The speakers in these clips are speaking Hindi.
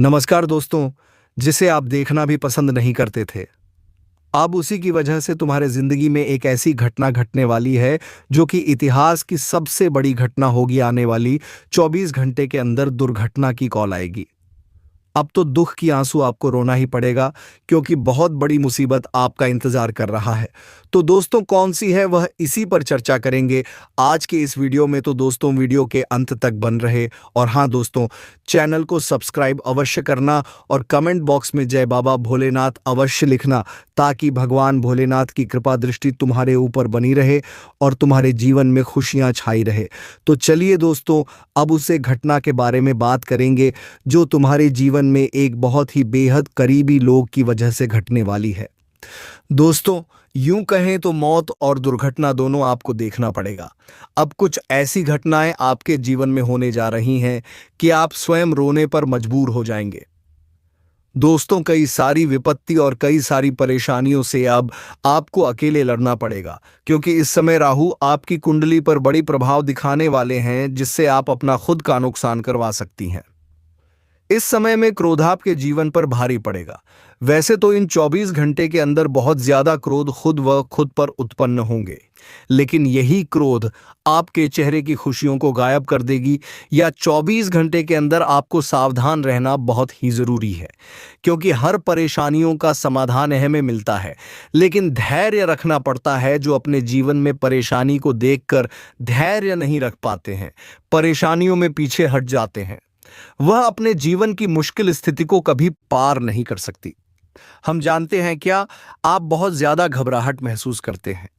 नमस्कार दोस्तों। जिसे आप देखना भी पसंद नहीं करते थे, अब उसी की वजह से तुम्हारे जिंदगी में एक ऐसी घटना घटने वाली है जो कि इतिहास की सबसे बड़ी घटना होगी। आने वाली 24 घंटे के अंदर दुर्घटना की कॉल आएगी। अब तो दुख की आंसू आपको रोना ही पड़ेगा, क्योंकि बहुत बड़ी मुसीबत आपका इंतजार कर रहा है। तो दोस्तों, कौन सी है वह, इसी पर चर्चा करेंगे आज के इस वीडियो में। तो दोस्तों, वीडियो के अंत तक बन रहे। और हाँ दोस्तों, चैनल को सब्सक्राइब अवश्य करना और कमेंट बॉक्स में जय बाबा भोलेनाथ अवश्य लिखना, ताकि भगवान भोलेनाथ की कृपा दृष्टि तुम्हारे ऊपर बनी रहे और तुम्हारे जीवन में खुशियां छाई रहे। तो चलिए दोस्तों, अब उसे घटना के बारे में बात करेंगे जो तुम्हारे जीवन में एक बहुत ही बेहद करीबी लोग की वजह से घटने वाली है। दोस्तों, यूं कहें तो मौत और दुर्घटना दोनों आपको देखना पड़ेगा। अब कुछ ऐसी घटनाएं आपके जीवन में होने जा रही हैं कि आप स्वयं रोने पर मजबूर हो जाएंगे। दोस्तों, कई सारी विपत्ति और कई सारी परेशानियों से अब आपको अकेले लड़ना पड़ेगा, क्योंकि इस समय राहु आपकी कुंडली पर बड़ी प्रभाव दिखाने वाले हैं, जिससे आप अपना खुद का नुकसान करवा सकती हैं। इस समय में क्रोध आपके जीवन पर भारी पड़ेगा। वैसे तो इन 24 घंटे के अंदर बहुत ज्यादा क्रोध खुद पर उत्पन्न होंगे, लेकिन यही क्रोध आपके चेहरे की खुशियों को गायब कर देगी। या 24 घंटे के अंदर आपको सावधान रहना बहुत ही जरूरी है, क्योंकि हर परेशानियों का समाधान हमें मिलता है, लेकिन धैर्य रखना पड़ता है। जो अपने जीवन में परेशानी को देखकर धैर्य नहीं रख पाते हैं, परेशानियों में पीछे हट जाते हैं, वह अपने जीवन की मुश्किल स्थिति को कभी पार नहीं कर सकती। हम जानते हैं क्या, आप बहुत ज्यादा घबराहट महसूस करते हैं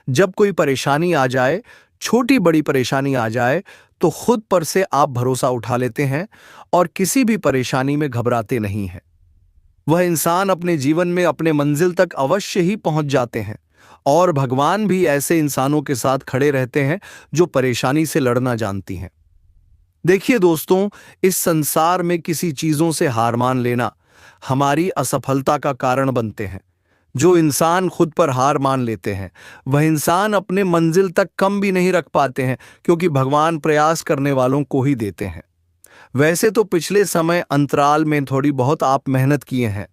जब कोई परेशानी आ जाए, छोटी बड़ी परेशानी आ जाए तो खुद पर से आप भरोसा उठा लेते हैं और किसी भी परेशानी में घबराते नहीं हैं। वह इंसान अपने जीवन में अपने मंजिल तक अवश्य ही पहुंच जाते हैं, और भगवान भी ऐसे इंसानों के साथ खड़े रहते हैं जो परेशानी से लड़ना जानती हैं। देखिए दोस्तों, इस संसार में किसी चीजों से हार मान लेना हमारी असफलता का कारण बनते हैं। जो इंसान खुद पर हार मान लेते हैं, वह इंसान अपने मंजिल तक कम भी नहीं रख पाते हैं, क्योंकि भगवान प्रयास करने वालों को ही देते हैं। वैसे तो पिछले समय अंतराल में थोड़ी बहुत आप मेहनत किए हैं,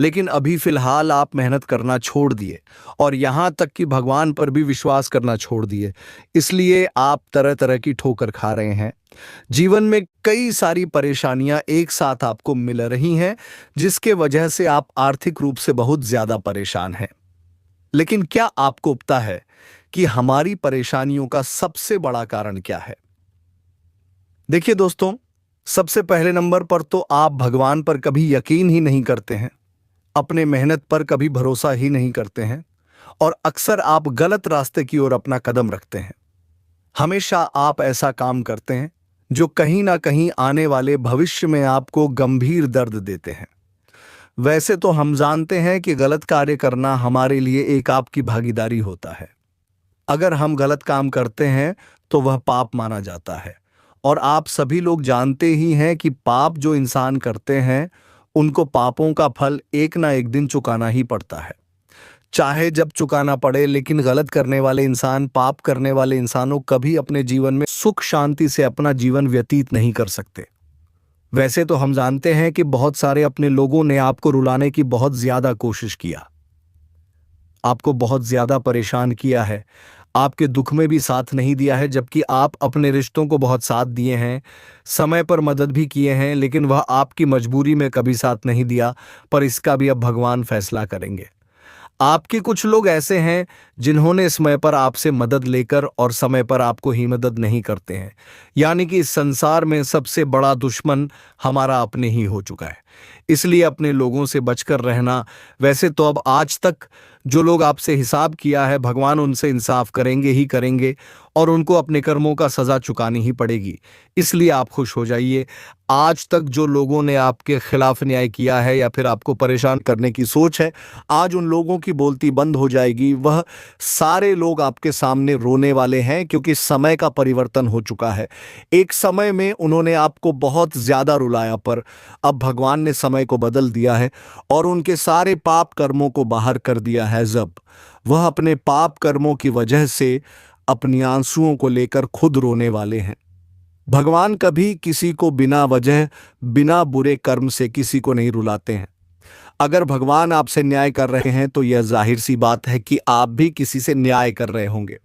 लेकिन अभी फिलहाल आप मेहनत करना छोड़ दिए और यहां तक कि भगवान पर भी विश्वास करना छोड़ दिए। इसलिए आप तरह तरह की ठोकर खा रहे हैं। जीवन में कई सारी परेशानियां एक साथ आपको मिल रही हैं, जिसके वजह से आप आर्थिक रूप से बहुत ज्यादा परेशान हैं। लेकिन क्या आपको पता है कि हमारी परेशानियों का सबसे बड़ा कारण क्या है? देखिए दोस्तों, सबसे पहले नंबर पर तो आप भगवान पर कभी यकीन ही नहीं करते हैं, अपने मेहनत पर कभी भरोसा ही नहीं करते हैं, और अक्सर आप गलत रास्ते की ओर अपना कदम रखते हैं। हमेशा आप ऐसा काम करते हैं जो कहीं ना कहीं आने वाले भविष्य में आपको गंभीर दर्द देते हैं। वैसे तो हम जानते हैं कि गलत कार्य करना हमारे लिए एक आपकी भागीदारी होता है। अगर हम गलत काम करते हैं तो वह पाप माना जाता है, और आप सभी लोग जानते ही हैं कि पाप जो इंसान करते हैं, उनको पापों का फल एक ना एक दिन चुकाना ही पड़ता है, चाहे जब चुकाना पड़े। लेकिन गलत करने वाले इंसान, पाप करने वाले इंसानों कभी अपने जीवन में सुख शांति से अपना जीवन व्यतीत नहीं कर सकते। वैसे तो हम जानते हैं कि बहुत सारे अपने लोगों ने आपको रुलाने की बहुत ज्यादा कोशिश किया, आपको बहुत ज्यादा परेशान किया है, आपके दुख में भी साथ नहीं दिया है, जबकि आप अपने रिश्तों को बहुत साथ दिए हैं, समय पर मदद भी किए हैं, लेकिन वह आपकी मजबूरी में कभी साथ नहीं दिया। पर इसका भी अब भगवान फैसला करेंगे। आपके कुछ लोग ऐसे हैं जिन्होंने समय पर आपसे मदद लेकर और समय पर आपको ही मदद नहीं करते हैं। यानी कि इस संसार में सबसे बड़ा दुश्मन हमारा अपने ही हो चुका है। इसलिए अपने लोगों से बचकर रहना। वैसे तो अब आज तक जो लोग आपसे हिसाब किया है, भगवान उनसे इंसाफ करेंगे ही करेंगे, और उनको अपने कर्मों का सजा चुकानी ही पड़ेगी। इसलिए आप खुश हो जाइए। आज तक जो लोगों ने आपके खिलाफ न्याय किया है या फिर आपको परेशान करने की सोच है, आज उन लोगों की बोलती बंद हो जाएगी। वह सारे लोग आपके सामने रोने वाले हैं, क्योंकि समय का परिवर्तन हो चुका है। एक समय में उन्होंने आपको बहुत ज्यादा रुलाया, पर अब भगवान ने समय को बदल दिया है और उनके सारे पाप कर्मों को बाहर कर दिया है। जब वह अपने पाप कर्मों की वजह से अपनी आंसुओं को लेकर खुद रोने वाले हैं। भगवान कभी किसी को बिना वजह, बिना बुरे कर्म से किसी को नहीं रुलाते हैं। अगर भगवान आपसे न्याय कर रहे हैं तो यह जाहिर सी बात है कि आप भी किसी से न्याय कर रहे होंगे।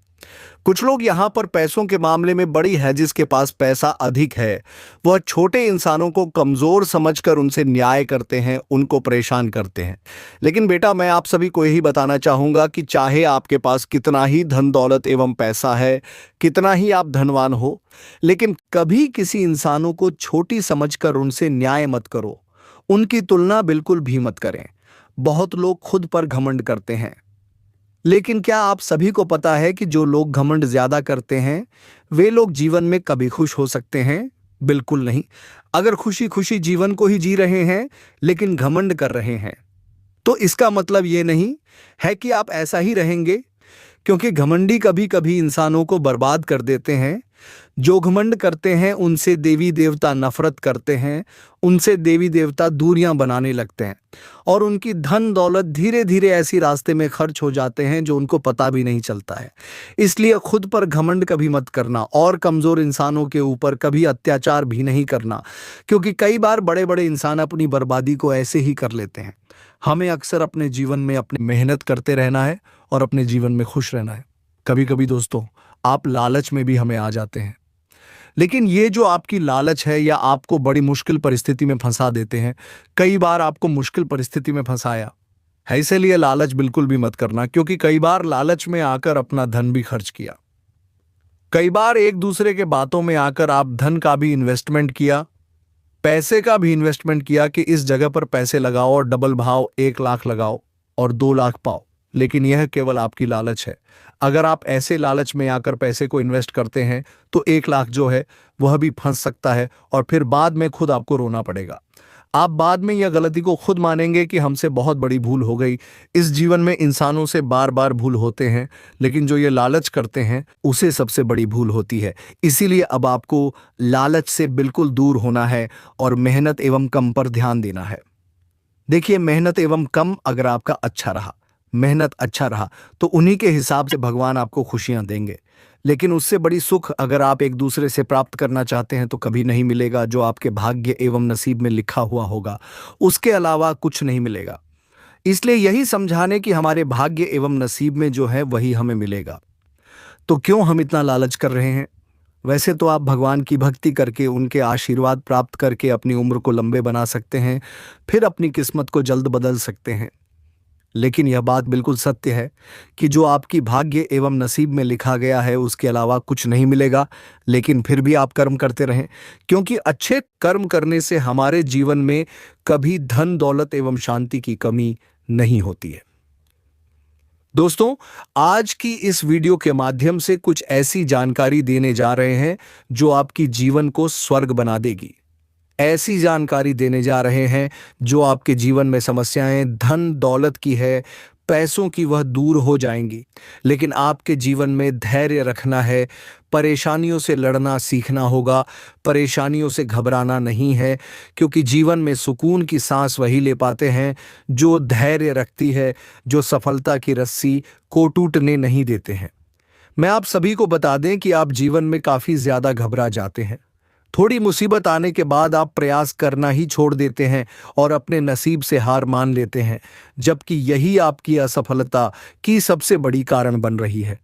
कुछ लोग यहाँ पर पैसों के मामले में बड़ी है, जिसके पास पैसा अधिक है वह छोटे इंसानों को कमजोर समझकर उनसे न्याय करते हैं, उनको परेशान करते हैं। लेकिन बेटा, मैं आप सभी को यही बताना चाहूंगा कि चाहे आपके पास कितना ही धन दौलत एवं पैसा है, कितना ही आप धनवान हो, लेकिन कभी किसी इंसानों को छोटी समझकर उनसे न्याय मत करो, उनकी तुलना बिल्कुल भी मत करें। बहुत लोग खुद पर घमंड करते हैं, लेकिन क्या आप सभी को पता है कि जो लोग घमंड ज्यादा करते हैं वे लोग जीवन में कभी खुश हो सकते हैं? बिल्कुल नहीं। अगर खुशी खुशी जीवन को ही जी रहे हैं लेकिन घमंड कर रहे हैं तो इसका मतलब ये नहीं है कि आप ऐसा ही रहेंगे, क्योंकि घमंडी कभी कभी इंसानों को बर्बाद कर देते हैं। जो घमंड करते हैं उनसे देवी देवता नफरत करते हैं, उनसे देवी देवता दूरियां बनाने लगते हैं और उनकी धन दौलत धीरे धीरे ऐसी रास्ते में खर्च हो जाते हैं जो उनको पता भी नहीं चलता है। इसलिए खुद पर घमंड कभी मत करना और कमजोर इंसानों के ऊपर कभी अत्याचार भी नहीं करना, क्योंकि कई बार बड़े बड़े इंसान अपनी बर्बादी को ऐसे ही कर लेते हैं। हमें अक्सर अपने जीवन में अपनी मेहनत करते रहना है और अपने जीवन में खुश रहना है। कभी कभी दोस्तों आप लालच में भी हमें आ जाते हैं, लेकिन ये जो आपकी लालच है या आपको बड़ी मुश्किल परिस्थिति में फंसा देते हैं। कई बार आपको मुश्किल परिस्थिति में फंसाया है, इसीलिए लालच बिल्कुल भी मत करना, क्योंकि कई बार लालच में आकर अपना धन भी खर्च किया। कई बार एक दूसरे के बातों में आकर आप धन का भी इन्वेस्टमेंट किया, पैसे का भी इन्वेस्टमेंट किया कि इस जगह पर पैसे लगाओ और डबल भाव 1 लाख लगाओ और 2 लाख पाओ, लेकिन यह केवल आपकी लालच है। अगर आप ऐसे लालच में आकर पैसे को इन्वेस्ट करते हैं तो 1 लाख जो है वह भी फंस सकता है और फिर बाद में खुद आपको रोना पड़ेगा। आप बाद में यह गलती को खुद मानेंगे कि हमसे बहुत बड़ी भूल हो गई। इस जीवन में इंसानों से बार बार भूल होते हैं, लेकिन जो ये लालच करते हैं उसे सबसे बड़ी भूल होती है। इसीलिए अब आपको लालच से बिल्कुल दूर होना है और मेहनत एवं कम पर ध्यान देना है। देखिए, मेहनत एवं कम अगर आपका अच्छा रहा, मेहनत अच्छा रहा, तो उन्हीं के हिसाब से भगवान आपको खुशियां देंगे। लेकिन उससे बड़ी सुख अगर आप एक दूसरे से प्राप्त करना चाहते हैं तो कभी नहीं मिलेगा। जो आपके भाग्य एवं नसीब में लिखा हुआ होगा उसके अलावा कुछ नहीं मिलेगा। इसलिए यही समझाने कि हमारे भाग्य एवं नसीब में जो है वही हमें मिलेगा। तो क्यों हम इतना लालच कर रहे हैं? वैसे तो आप भगवान की भक्ति करके, उनके आशीर्वाद प्राप्त करके अपनी उम्र को लंबे बना सकते हैं, फिर अपनी किस्मत को जल्द बदल सकते हैं। लेकिन यह बात बिल्कुल सत्य है कि जो आपकी भाग्य एवं नसीब में लिखा गया है उसके अलावा कुछ नहीं मिलेगा। लेकिन फिर भी आप कर्म करते रहें, क्योंकि अच्छे कर्म करने से हमारे जीवन में कभी धन दौलत एवं शांति की कमी नहीं होती है। दोस्तों, आज की इस वीडियो के माध्यम से कुछ ऐसी जानकारी देने जा रहे हैं जो आपकी जीवन को स्वर्ग बना देगी। ऐसी जानकारी देने जा रहे हैं जो आपके जीवन में समस्याएं धन दौलत की है, पैसों की, वह दूर हो जाएंगी। लेकिन आपके जीवन में धैर्य रखना है, परेशानियों से लड़ना सीखना होगा, परेशानियों से घबराना नहीं है, क्योंकि जीवन में सुकून की सांस वही ले पाते हैं जो धैर्य रखती है, जो सफलता की रस्सी को टूटने नहीं देते हैं। मैं आप सभी को बता दें कि आप जीवन में काफ़ी ज़्यादा घबरा जाते हैं। थोड़ी मुसीबत आने के बाद आप प्रयास करना ही छोड़ देते हैं और अपने नसीब से हार मान लेते हैं, जबकि यही आपकी असफलता की सबसे बड़ी कारण बन रही है।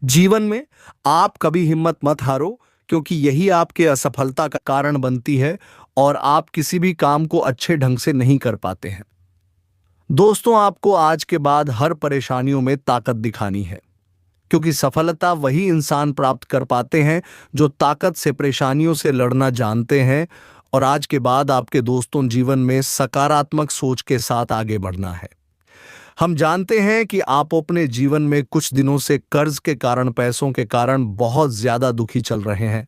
जीवन में आप कभी हिम्मत मत हारो, क्योंकि यही आपके असफलता का कारण बनती है और आप किसी भी काम को अच्छे ढंग से नहीं कर पाते हैं। दोस्तों, आपको आज के बाद हर परेशानियों में ताकत दिखानी है, क्योंकि सफलता वही इंसान प्राप्त कर पाते हैं जो ताकत से परेशानियों से लड़ना जानते हैं। और आज के बाद आपके दोस्तों जीवन में सकारात्मक सोच के साथ आगे बढ़ना है। हम जानते हैं कि आप अपने जीवन में कुछ दिनों से कर्ज के कारण, पैसों के कारण बहुत ज्यादा दुखी चल रहे हैं,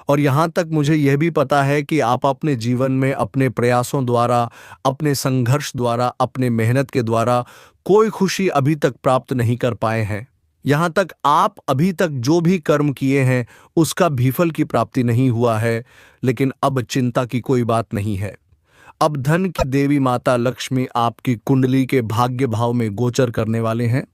और यहाँ तक मुझे यह भी पता है कि आप अपने जीवन में अपने प्रयासों द्वारा, अपने संघर्ष द्वारा, अपने मेहनत के द्वारा कोई खुशी अभी तक प्राप्त नहीं कर पाए हैं। यहाँ तक आप अभी तक जो भी कर्म किए हैं उसका भीफल की प्राप्ति नहीं हुआ है। लेकिन अब चिंता की कोई बात नहीं है। अब धन की देवी माता लक्ष्मी आपकी कुंडली के भाग्य भाव में गोचर करने वाले हैं।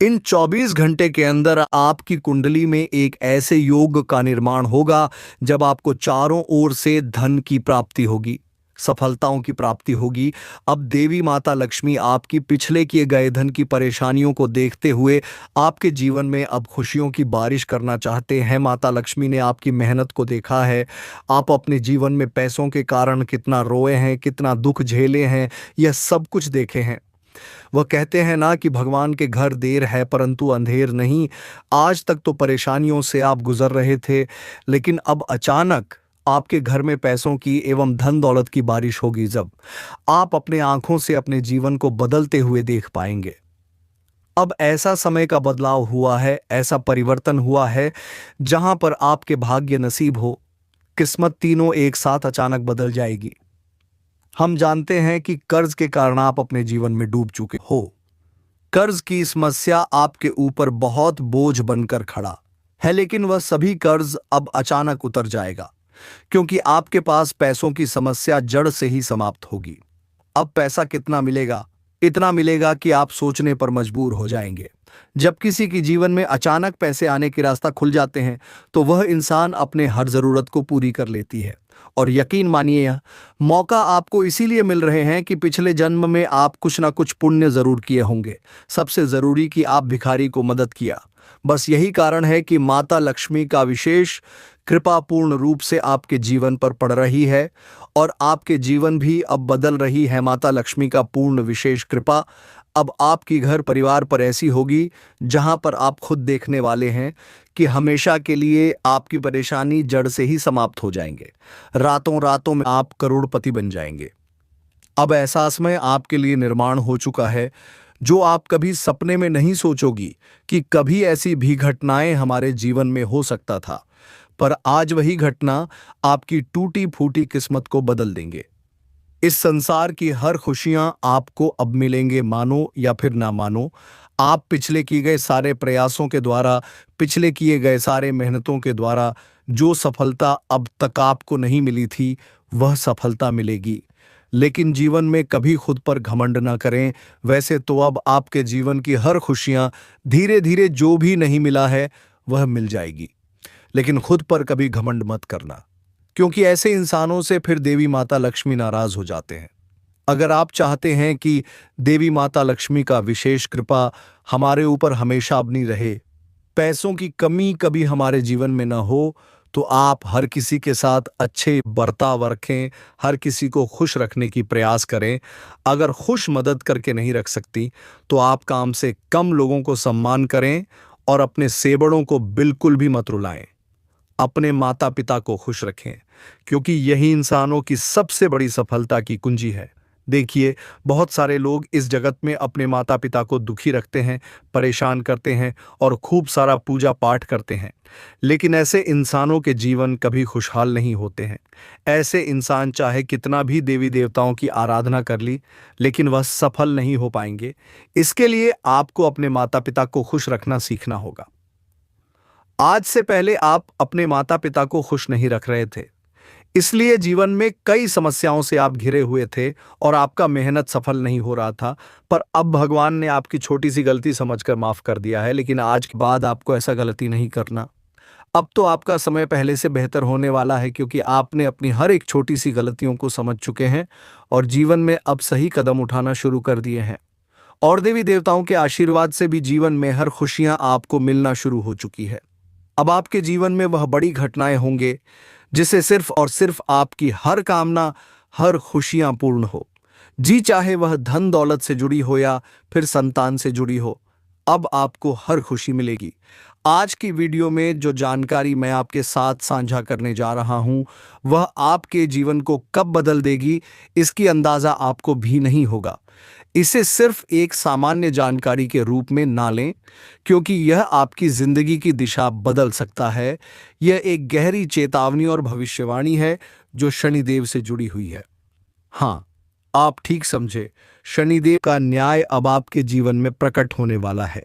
इन 24 घंटे के अंदर आपकी कुंडली में एक ऐसे योग का निर्माण होगा जब आपको चारों ओर से धन की प्राप्ति होगी, सफलताओं की प्राप्ति होगी। अब देवी माता लक्ष्मी आपकी पिछले किए गए धन की परेशानियों को देखते हुए आपके जीवन में अब खुशियों की बारिश करना चाहते हैं। माता लक्ष्मी ने आपकी मेहनत को देखा है, आप अपने जीवन में पैसों के कारण कितना रोए हैं, कितना दुख झेले हैं, यह सब कुछ देखे हैं। वह कहते हैं ना कि भगवान के घर देर है परंतु अंधेर नहीं। आज तक तो परेशानियों से आप गुजर रहे थे, लेकिन अब अचानक आपके घर में पैसों की एवं धन दौलत की बारिश होगी, जब आप अपने आंखों से अपने जीवन को बदलते हुए देख पाएंगे। अब ऐसा समय का बदलाव हुआ है, ऐसा परिवर्तन हुआ है जहां पर आपके भाग्य नसीब हो, किस्मत तीनों एक साथ अचानक बदल जाएगी। हम जानते हैं कि कर्ज के कारण आप अपने जीवन में डूब चुके हो। कर्ज की समस्या आपके ऊपर बहुत बोझ बनकर खड़ा है, लेकिन वह सभी कर्ज अब अचानक उतर जाएगा, क्योंकि आपके पास पैसों की समस्या जड़ से ही समाप्त होगी। अब पैसा कितना मिलेगा? इतना मिलेगा कि आप सोचने पर मजबूर हो जाएंगे। जब किसी के जीवन में अचानक पैसे आने के रास्ता खुल जाते हैं तो वह इंसान अपने हर जरूरत को पूरी कर लेती है। और यकीन मानिए, यह मौका आपको इसीलिए मिल रहे हैं कि पिछले जन्म में आप कुछ ना कुछ पुण्य जरूर किए होंगे। सबसे जरूरी कि आप भिखारी को मदद किया। बस यही कारण है कि माता लक्ष्मी का विशेष कृपा पूर्ण रूप से आपके जीवन पर पड़ रही है और आपके जीवन भी अब बदल रही है। माता लक्ष्मी का पूर्ण विशेष कृपा अब आपकी घर परिवार पर ऐसी होगी जहां पर आप खुद देखने वाले हैं कि हमेशा के लिए आपकी परेशानी जड़ से ही समाप्त हो जाएंगे। रातों रातों में आप करोड़पति बन जाएंगे। अब ऐसा समय आपके लिए निर्माण हो चुका है जो आप कभी सपने में नहीं सोचोगी कि कभी ऐसी भी घटनाएं हमारे जीवन में हो सकता था, पर आज वही घटना आपकी टूटी फूटी किस्मत को बदल देंगे। इस संसार की हर खुशियां आपको अब मिलेंगे, मानो या फिर ना मानो। आप पिछले किए गए सारे प्रयासों के द्वारा, पिछले किए गए सारे मेहनतों के द्वारा जो सफलता अब तक आपको नहीं मिली थी, वह सफलता मिलेगी। लेकिन जीवन में कभी खुद पर घमंड ना करें। वैसे तो अब आपके जीवन की हर खुशियां धीरे धीरे जो भी नहीं मिला है वह मिल जाएगी, लेकिन खुद पर कभी घमंड मत करना, क्योंकि ऐसे इंसानों से फिर देवी माता लक्ष्मी नाराज हो जाते हैं। अगर आप चाहते हैं कि देवी माता लक्ष्मी का विशेष कृपा हमारे ऊपर हमेशा बनी रहे, पैसों की कमी कभी हमारे जीवन में ना हो, तो आप हर किसी के साथ अच्छे बर्ताव रखें, हर किसी को खुश रखने की प्रयास करें। अगर खुश मदद करके नहीं रख सकती तो आप काम से कम लोगों को सम्मान करें और अपने सेबड़ों को बिल्कुल भी मत रुलाएं। अपने माता पिता को खुश रखें, क्योंकि यही इंसानों की सबसे बड़ी सफलता की कुंजी है। देखिए, बहुत सारे लोग इस जगत में अपने माता पिता को दुखी रखते हैं, परेशान करते हैं और खूब सारा पूजा पाठ करते हैं, लेकिन ऐसे इंसानों के जीवन कभी खुशहाल नहीं होते हैं। ऐसे इंसान चाहे कितना भी देवी देवताओं की आराधना कर ली, लेकिन वह सफल नहीं हो पाएंगे। इसके लिए आपको अपने माता पिता को खुश रखना सीखना होगा। आज से पहले आप अपने माता पिता को खुश नहीं रख रहे थे, इसलिए जीवन में कई समस्याओं से आप घिरे हुए थे और आपका मेहनत सफल नहीं हो रहा था। पर अब भगवान ने आपकी छोटी सी गलती समझकर माफ कर दिया है, लेकिन आज के बाद आपको ऐसा गलती नहीं करना। अब तो आपका समय पहले से बेहतर होने वाला है, क्योंकि आपने अपनी हर एक छोटी सी गलतियों को समझ चुके हैं और जीवन में अब सही कदम उठाना शुरू कर दिए हैं। और देवी देवताओं के आशीर्वाद से भी जीवन में हर खुशियां आपको मिलना शुरू हो चुकी है। अब आपके जीवन में वह बड़ी घटनाएं होंगे जिससे सिर्फ और सिर्फ आपकी हर कामना, हर खुशियां पूर्ण हो। जी चाहे वह धन दौलत से जुड़ी हो या फिर संतान से जुड़ी हो, अब आपको हर खुशी मिलेगी। आज की वीडियो में जो जानकारी मैं आपके साथ साझा करने जा रहा हूं, वह आपके जीवन को कब बदल देगी इसकी अंदाजा आपको भी नहीं होगा। इसे सिर्फ एक सामान्य जानकारी के रूप में ना लें, क्योंकि यह आपकी जिंदगी की दिशा बदल सकता है। यह एक गहरी चेतावनी और भविष्यवाणी है जो शनिदेव से जुड़ी हुई है। हाँ, आप ठीक समझे, शनिदेव का न्याय अब आपके जीवन में प्रकट होने वाला है।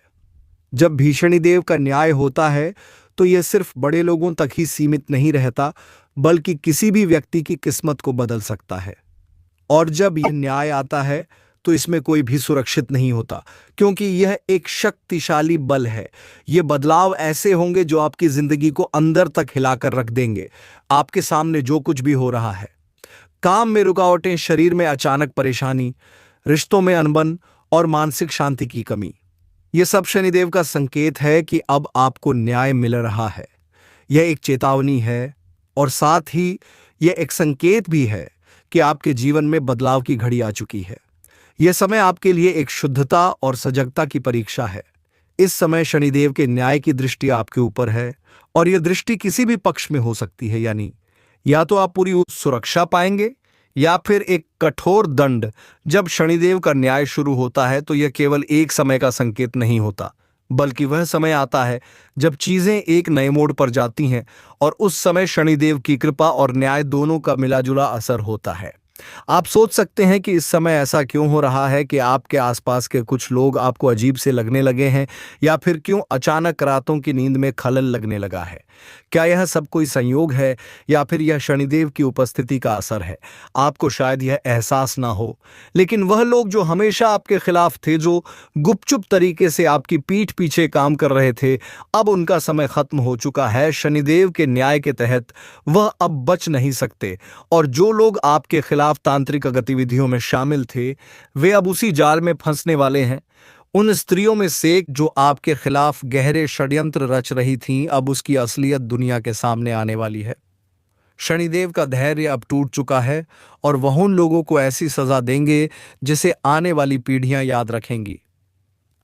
जब भी शनिदेव का न्याय होता है तो यह सिर्फ बड़े लोगों तक ही सीमित नहीं रहता, बल्कि किसी भी व्यक्ति की किस्मत को बदल सकता है। और जब यह न्याय आता है तो इसमें कोई भी सुरक्षित नहीं होता, क्योंकि यह एक शक्तिशाली बल है। ये बदलाव ऐसे होंगे जो आपकी जिंदगी को अंदर तक हिलाकर रख देंगे। आपके सामने जो कुछ भी हो रहा है, काम में रुकावटें, शरीर में अचानक परेशानी, रिश्तों में अनबन और मानसिक शांति की कमी, यह सब शनिदेव का संकेत है कि अब आपको न्याय मिल रहा है। यह एक चेतावनी है और साथ ही यह एक संकेत भी है कि आपके जीवन में बदलाव की घड़ी आ चुकी है। यह समय आपके लिए एक शुद्धता और सजगता की परीक्षा है। इस समय शनिदेव के न्याय की दृष्टि आपके ऊपर है और यह दृष्टि किसी भी पक्ष में हो सकती है, यानी या तो आप पूरी सुरक्षा पाएंगे या फिर एक कठोर दंड। जब शनिदेव का न्याय शुरू होता है तो यह केवल एक समय का संकेत नहीं होता, बल्कि वह समय आता है जब चीजें एक नए मोड़ पर जाती हैं और उस समय शनिदेव की कृपा और न्याय दोनों का मिलाजुला असर होता है। आप सोच सकते हैं कि इस समय ऐसा क्यों हो रहा है, कि आपके आसपास के कुछ लोग आपको अजीब से लगने लगे हैं, या फिर क्यों अचानक रातों की नींद में खलल लगने लगा है। क्या यह सब कोई संयोग है या फिर यह शनिदेव की उपस्थिति का असर है? आपको शायद यह एहसास ना हो, लेकिन वह लोग जो हमेशा आपके खिलाफ थे, जो गुपचुप तरीके से आपकी पीठ पीछे काम कर रहे थे, अब उनका समय खत्म हो चुका है। शनिदेव के न्याय के तहत वह अब बच नहीं सकते, और जो लोग आपके खिलाफ तांत्रिक गतिविधियों में शामिल थे, वे अब उसी जाल में फंसने वाले हैं। उन स्त्रियों में से जो आपके खिलाफ गहरे षड्यंत्र रच रही थीं, अब उसकी असलियत दुनिया के सामने आने वाली है। शनिदेव का धैर्य अब टूट चुका है और वह उन लोगों को ऐसी सजा देंगे जिसे आने वाली पीढ़ियां याद रखेंगी।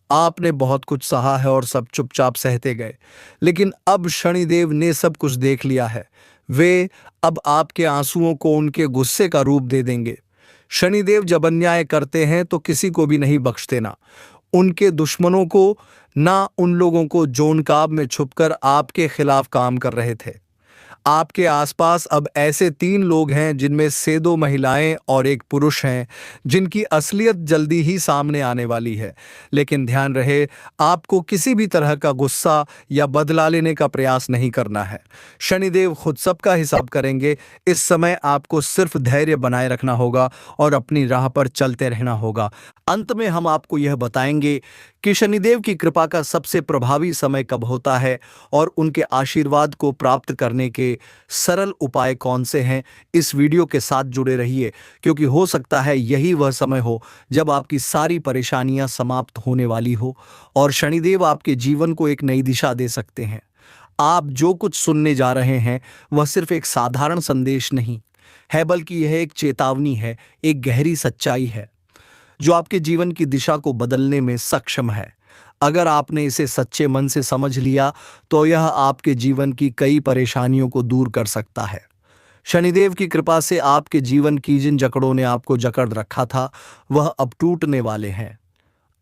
आपने बहुत कुछ सहा है और सब चुपचाप सहते गए, लेकिन अब शनिदेव ने सब कुछ देख लिया है। वे अब आपके आंसुओं को उनके गुस्से का रूप दे देंगे। शनिदेव जब अन्याय करते हैं तो किसी को भी नहीं बख्शते, ना उनके दुश्मनों को, ना उन लोगों को जो नकाब में छुपकर आपके खिलाफ काम कर रहे थे। आपके आसपास अब ऐसे 3 लोग हैं, जिनमें से 2 महिलाएं और 1 पुरुष हैं, जिनकी असलियत जल्दी ही सामने आने वाली है। लेकिन ध्यान रहे, आपको किसी भी तरह का गुस्सा या बदला लेने का प्रयास नहीं करना है। शनिदेव खुद सबका हिसाब करेंगे। इस समय आपको सिर्फ धैर्य बनाए रखना होगा और अपनी राह पर चलते रहना होगा। अंत में हम आपको यह बताएंगे कि शनिदेव की कृपा का सबसे प्रभावी समय कब होता है और उनके आशीर्वाद को प्राप्त करने के सरल उपाय कौन से हैं। इस वीडियो के साथ जुड़े रहिए, क्योंकि हो सकता है यही वह समय हो जब आपकी सारी परेशानियां समाप्त होने वाली हो और शनिदेव आपके जीवन को एक नई दिशा दे सकते हैं। आप जो कुछ सुनने जा रहे हैं वह सिर्फ एक साधारण संदेश नहीं है, बल्कि यह एक चेतावनी है, एक गहरी सच्चाई है जो आपके जीवन की दिशा को बदलने में सक्षम है। अगर आपने इसे सच्चे मन से समझ लिया तो यह आपके जीवन की कई परेशानियों को दूर कर सकता है। शनिदेव की कृपा से आपके जीवन की जिन जकड़ों ने आपको जकड़ रखा था, वह अब टूटने वाले हैं।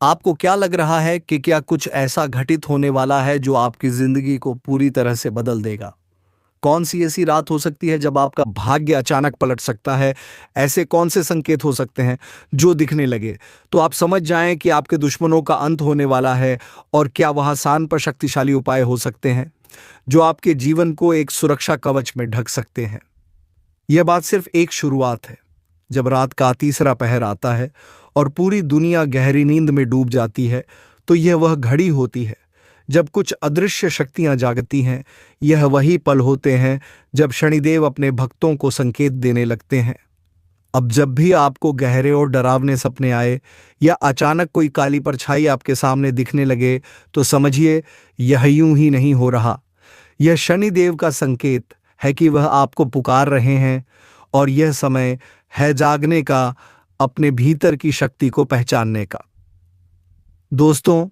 आपको क्या लग रहा है कि क्या कुछ ऐसा घटित होने वाला है जो आपकी जिंदगी को पूरी तरह से बदल देगा? कौन सी ऐसी रात हो सकती है जब आपका भाग्य अचानक पलट सकता है? ऐसे कौन से संकेत हो सकते हैं जो दिखने लगे तो आप समझ जाएं कि आपके दुश्मनों का अंत होने वाला है? और क्या वह आसान पर शक्तिशाली उपाय हो सकते हैं जो आपके जीवन को एक सुरक्षा कवच में ढक सकते हैं? यह बात सिर्फ एक शुरुआत है। जब रात का तीसरा पहर आता है और पूरी दुनिया गहरी नींद में डूब जाती है, तो यह वह घड़ी होती है जब कुछ अदृश्य शक्तियां जागती हैं। यह वही पल होते हैं जब शनिदेव अपने भक्तों को संकेत देने लगते हैं। अब जब भी आपको गहरे और डरावने सपने आए या अचानक कोई काली परछाई आपके सामने दिखने लगे, तो समझिए यह यूं ही नहीं हो रहा। यह शनिदेव का संकेत है कि वह आपको पुकार रहे हैं और यह समय है जागने का, अपने भीतर की शक्ति को पहचानने का। दोस्तों,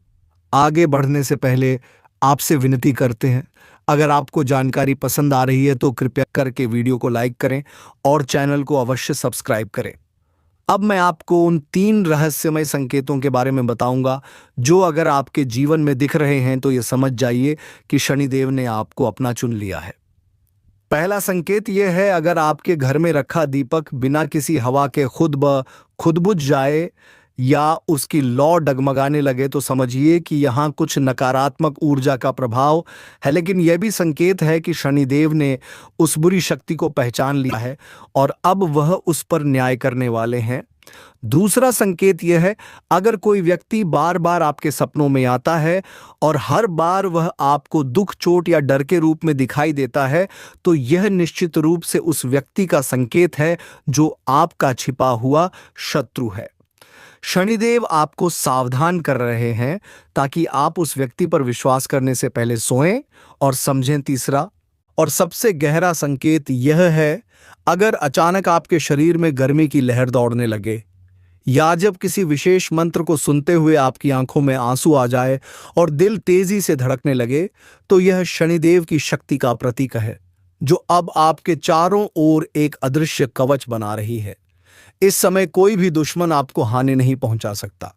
आगे बढ़ने से पहले आपसे विनती करते हैं, अगर आपको जानकारी पसंद आ रही है तो कृपया करके वीडियो को लाइक करें और चैनल को अवश्य सब्सक्राइब करें। अब मैं आपको उन 3 रहस्यमय संकेतों के बारे में बताऊंगा जो अगर आपके जीवन में दिख रहे हैं तो ये समझ जाइए कि शनिदेव ने आपको अपना चुन लिया है। पहला संकेत यह है, अगर आपके घर में रखा दीपक बिना किसी हवा के खुद बुझ जाए या उसकी लौ डगमगाने लगे, तो समझिए कि यहाँ कुछ नकारात्मक ऊर्जा का प्रभाव है। लेकिन यह भी संकेत है कि शनिदेव ने उस बुरी शक्ति को पहचान लिया है और अब वह उस पर न्याय करने वाले हैं। दूसरा संकेत यह है, अगर कोई व्यक्ति बार बार आपके सपनों में आता है और हर बार वह आपको दुख, चोट या डर के रूप में दिखाई देता है, तो यह निश्चित रूप से उस व्यक्ति का संकेत है जो आपका छिपा हुआ शत्रु है। शनिदेव आपको सावधान कर रहे हैं ताकि आप उस व्यक्ति पर विश्वास करने से पहले सोएं और समझें। तीसरा और सबसे गहरा संकेत यह है, अगर अचानक आपके शरीर में गर्मी की लहर दौड़ने लगे या जब किसी विशेष मंत्र को सुनते हुए आपकी आंखों में आंसू आ जाए और दिल तेजी से धड़कने लगे, तो यह शनिदेव की शक्ति का प्रतीक है जो अब आपके चारों ओर एक अदृश्य कवच बना रही है। इस समय कोई भी दुश्मन आपको हानि नहीं पहुंचा सकता,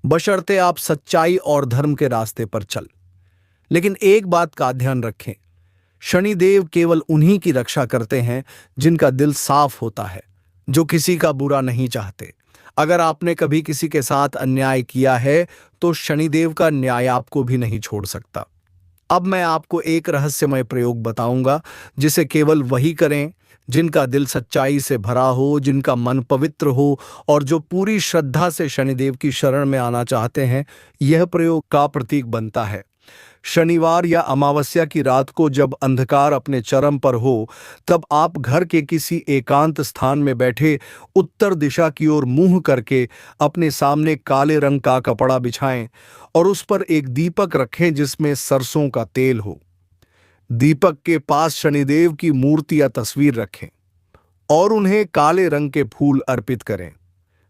बशर्ते आप सच्चाई और धर्म के रास्ते पर चल। लेकिन एक बात का ध्यान रखें, शनिदेव केवल उन्हीं की रक्षा करते हैं जिनका दिल साफ होता है, जो किसी का बुरा नहीं चाहते। अगर आपने कभी किसी के साथ अन्याय किया है तो शनिदेव का न्याय आपको भी नहीं छोड़ सकता। अब मैं आपको एक रहस्यमय प्रयोग बताऊंगा जिसे केवल वही करें जिनका दिल सच्चाई से भरा हो, जिनका मन पवित्र हो और जो पूरी श्रद्धा से शनिदेव की शरण में आना चाहते हैं। यह प्रयोग का प्रतीक बनता है। शनिवार या अमावस्या की रात को जब अंधकार अपने चरम पर हो, तब आप घर के किसी एकांत स्थान में बैठे उत्तर दिशा की ओर मुंह करके अपने सामने काले रंग का कपड़ा बिछाएं और उस पर एक दीपक रखें जिसमें सरसों का तेल हो। दीपक के पास शनिदेव की मूर्ति या तस्वीर रखें और उन्हें काले रंग के फूल अर्पित करें,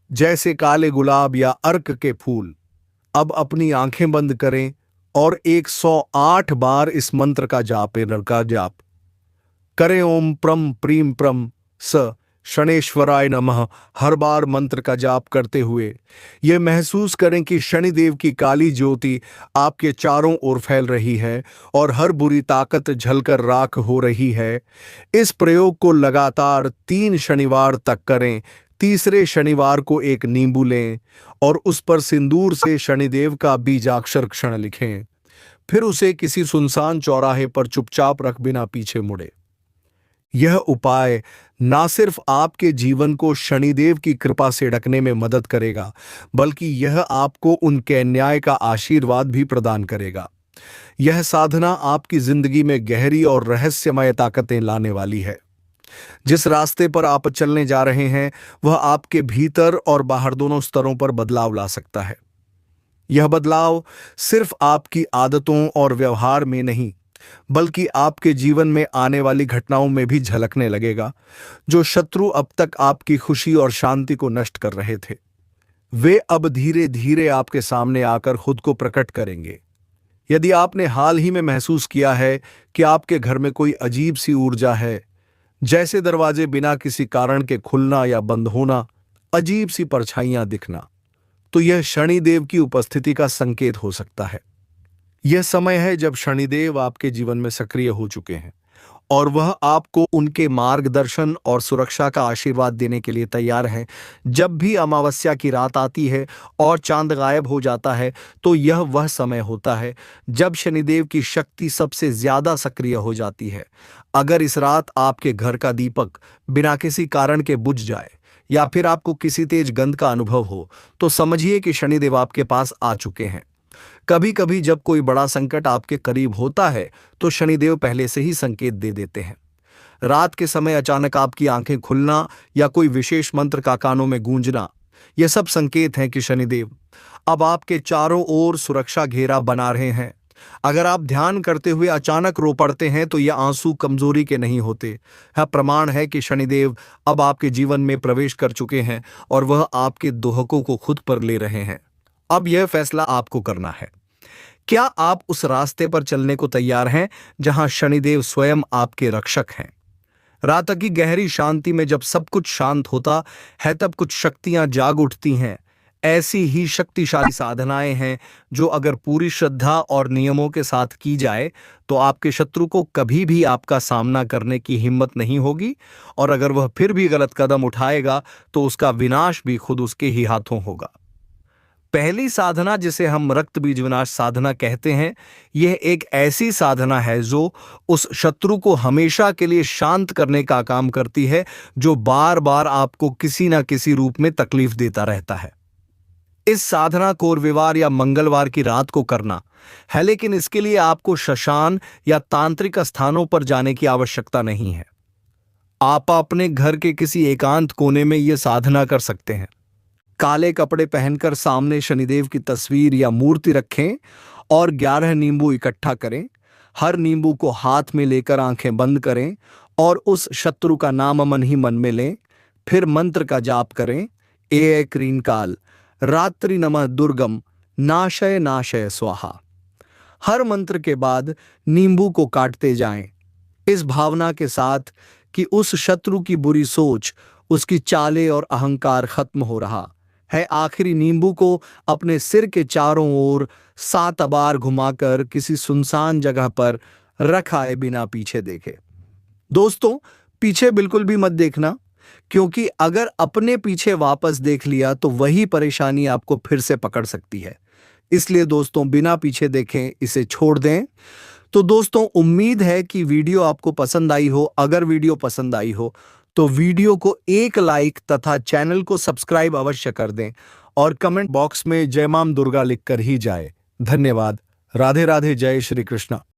जैसे काले गुलाब या अर्क के फूल। अब अपनी आंखें बंद करें और 108 बार इस मंत्र का जाप करें। ओम प्रम प्रीम प्रम स शनेश्वराय नमः। हर बार मंत्र का जाप करते हुए यह महसूस करें कि शनिदेव की काली ज्योति आपके चारों ओर फैल रही है और हर बुरी ताकत झलकर राख हो रही है। इस प्रयोग को लगातार 3 शनिवार तक करें। तीसरे शनिवार को एक नींबू लें और उस पर सिंदूर से शनिदेव का बीजाक्षर क्षण लिखें। फिर उसे किसी सुनसान चौराहे पर चुपचाप रख बिना पीछे मुड़े। यह उपाय ना सिर्फ आपके जीवन को शनिदेव की कृपा से ढकने में मदद करेगा, बल्कि यह आपको उनके न्याय का आशीर्वाद भी प्रदान करेगा। यह साधना आपकी जिंदगी में गहरी और रहस्यमय ताकतें लाने वाली है। जिस रास्ते पर आप चलने जा रहे हैं वह आपके भीतर और बाहर दोनों स्तरों पर बदलाव ला सकता है। यह बदलाव सिर्फ आपकी आदतों और व्यवहार में नहीं, बल्कि आपके जीवन में आने वाली घटनाओं में भी झलकने लगेगा। जो शत्रु अब तक आपकी खुशी और शांति को नष्ट कर रहे थे, वे अब धीरे धीरे आपके सामने आकर खुद को प्रकट करेंगे। यदि आपने हाल ही में महसूस किया है कि आपके घर में कोई अजीब सी ऊर्जा है, जैसे दरवाजे बिना किसी कारण के खुलना या बंद होना, अजीब सी परछाइयां दिखना, तो यह शनिदेव की उपस्थिति का संकेत हो सकता है। यह समय है जब शनिदेव आपके जीवन में सक्रिय हो चुके हैं और वह आपको उनके मार्गदर्शन और सुरक्षा का आशीर्वाद देने के लिए तैयार है। जब भी अमावस्या की रात आती है और चांद गायब हो जाता है, तो यह वह समय होता है जब शनिदेव की शक्ति सबसे ज्यादा सक्रिय हो जाती है। अगर इस रात आपके घर का दीपक बिना किसी कारण के बुझ जाए या फिर आपको किसी तेज गंध का अनुभव हो, तो समझिए कि शनिदेव आपके पास आ चुके हैं। कभी कभी जब कोई बड़ा संकट आपके करीब होता है तो शनिदेव पहले से ही संकेत दे देते हैं। रात के समय अचानक आपकी आंखें खुलना या कोई विशेष मंत्र का कानों में गूंजना, यह सब संकेत हैं कि शनिदेव अब आपके चारों ओर सुरक्षा घेरा बना रहे हैं। अगर आप ध्यान करते हुए अचानक रो पड़ते हैं तो यह आंसू कमजोरी के नहीं होते, यह प्रमाण है कि शनिदेव अब आपके जीवन में प्रवेश कर चुके हैं और वह आपके दुहकों को खुद पर ले रहे हैं। अब यह फैसला आपको करना है, क्या आप उस रास्ते पर चलने को तैयार हैं जहां शनिदेव स्वयं आपके रक्षक हैं। रात की गहरी शांति में जब सब कुछ शांत होता है, तब कुछ शक्तियां जाग उठती हैं। ऐसी ही शक्तिशाली साधनाएं हैं जो अगर पूरी श्रद्धा और नियमों के साथ की जाए तो आपके शत्रु को कभी भी आपका सामना करने की हिम्मत नहीं होगी, और अगर वह फिर भी गलत कदम उठाएगा तो उसका विनाश भी खुद उसके ही हाथों होगा। पहली साधना, जिसे हम रक्त बीज विनाश साधना कहते हैं, यह एक ऐसी साधना है जो उस शत्रु को हमेशा के लिए शांत करने का काम करती है जो बार बार आपको किसी ना किसी रूप में तकलीफ देता रहता है। इस साधना को रविवार या मंगलवार की रात को करना है, लेकिन इसके लिए आपको श्मशान या तांत्रिक स्थानों पर जाने की आवश्यकता नहीं है। आप अपने घर के किसी एकांत कोने में यह साधना कर सकते हैं। काले कपड़े पहनकर सामने शनिदेव की तस्वीर या मूर्ति रखें और 11 नींबू इकट्ठा करें। हर नींबू को हाथ में लेकर आंखें बंद करें और उस शत्रु का नाम मन ही मन में लें। फिर मंत्र का जाप करें, ए क्रीं काल रात्रि नमः दुर्गम नाशय नाशय स्वाहा। हर मंत्र के बाद नींबू को काटते जाएं, इस भावना के साथ कि उस शत्रु की बुरी सोच, उसकी चालें और अहंकार खत्म हो रहा है। आखिरी नींबू को अपने सिर के चारों ओर 7 बार घुमाकर किसी सुनसान जगह पर रखाए बिना पीछे देखे। दोस्तों, पीछे बिल्कुल भी मत देखना, क्योंकि अगर अपने पीछे वापस देख लिया तो वही परेशानी आपको फिर से पकड़ सकती है। इसलिए दोस्तों, बिना पीछे देखें इसे छोड़ दें। तो दोस्तों, उम्मीद है कि वीडियो आपको पसंद आई हो। अगर वीडियो पसंद आई हो तो वीडियो को एक लाइक तथा चैनल को सब्सक्राइब अवश्य कर दें और कमेंट बॉक्स में जय मां दुर्गा लिखकर ही जाए। धन्यवाद। राधे राधे। जय श्री कृष्ण।